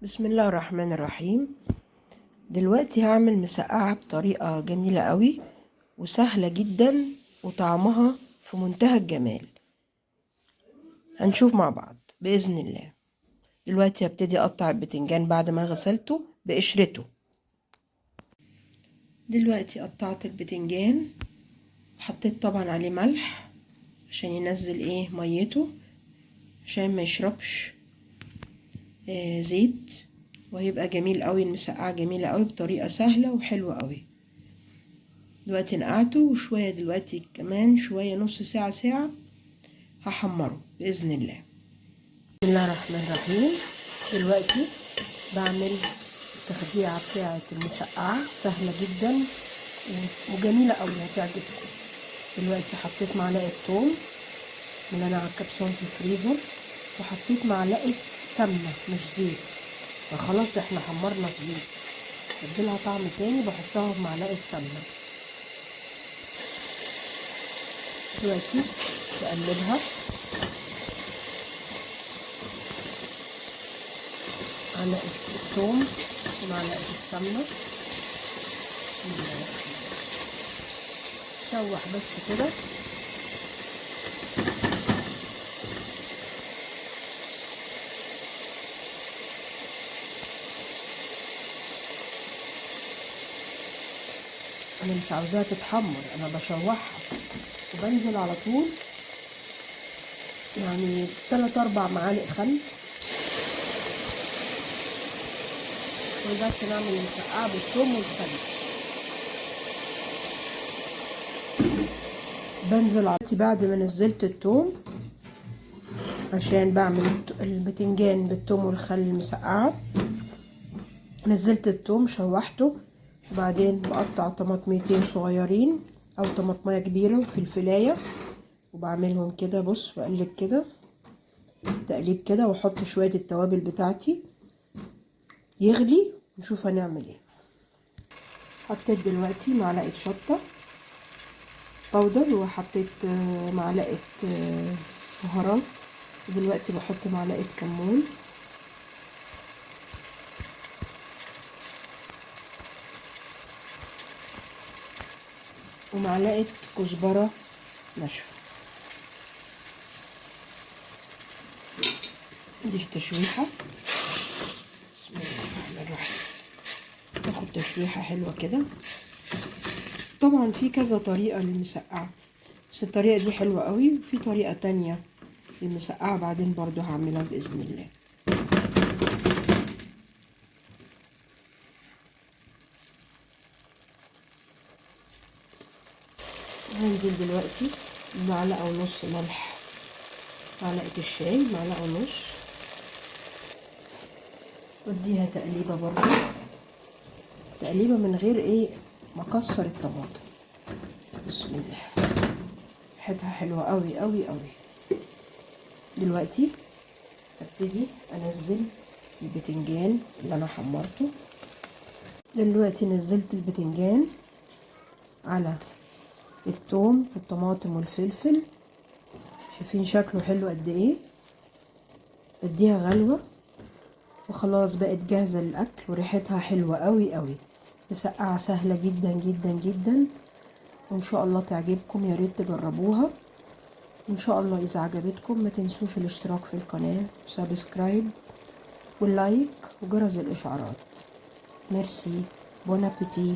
بسم الله الرحمن الرحيم. دلوقتي هعمل مسقعة بطريقة جميلة قوي وسهلة جدا وطعمها في منتهى الجمال. هنشوف مع بعض بإذن الله. دلوقتي هبتدي أقطع البتنجان بعد ما غسلته بقشرته. دلوقتي قطعت البتنجان وحطيت طبعا عليه ملح عشان ينزل ميته، عشان ما يشربش زيت، وهيبقى جميل قوي. المسقعة جميلة قوي بطريقة سهلة وحلوة قوي. دلوقتي نقعته وشوية، دلوقتي كمان شوية نص ساعة هحمره بإذن الله. بسم الله الرحمن الرحيم. دلوقتي بعمل التخديعة بتاعة المسقعة، سهلة جدا وجميلة قوي هتعجبكم. دلوقتي حطيت معلقة ثوم من انا على الكبسون في الفريزر، وحطيت معلقة سمنة مش زيت، فخلاص احنا حمرنا زيت، بديلها طعم تاني بحطها في معلقة سمنة. دلوقتي بقلبها معلقة الثوم ومعلقة السمنة، شوح بس كده. انا مش عاوزاها تتحمر، انا بشوحها وبنزل على طول، يعني 3-4 معالق خل، وده نعمل المسقعة بالثوم والخل. بنزل على بعد ما نزلت الثوم، عشان بعمل البتنجان بالثوم والخل المسقعة. نزلت الثوم شوحته، وبعدين بقطع طماطميتين صغيرين او طماطمية كبيرة وفلفلاية، وبعملهم كده. بص بقلب كده تقليب كده، واحط شوية التوابل بتاعتي يغلي نشوف هنعمل ايه. حطيت دلوقتي معلقة شطة باودر، وحطيت معلقة بهارات، ودلوقتي بحط معلقة كمون، ومعلقة كزبرة ناشفة. دي تشويحة، بسم الله الرحمن الرحيم. تاخد تشويحة حلوة كده. طبعا في كذا طريقة للمسقعة، بس الطريقة دي حلوة قوي. وفي طريقة تانية للمسقعة بعدين برضو هعملها بإذن الله. هنزل دلوقتي معلقة ونص ملح، معلقة الشاي معلقة ونص، وديها تقليبة برضو، تقليبة من غير ما اكسر الطماطم. بسم الله، ريحتها حلوة قوي قوي قوي. دلوقتي هبتدي انزل البتنجان اللي انا حمرته. دلوقتي نزلت البتنجان على الثوم والطماطم والفلفل، شايفين شكله حلو قد ايه. بديها غلوة وخلاص بقت جاهزة للأكل، وريحتها حلوة قوي قوي. مسقعة سهلة جدا جدا جدا، وإن شاء الله تعجبكم. يا ريت تجربوها إن شاء الله. إذا عجبتكم ما تنسوش الاشتراك في القناة وسبسكرايب واللايك وجرس الإشعارات. ميرسي، بون أبيتي.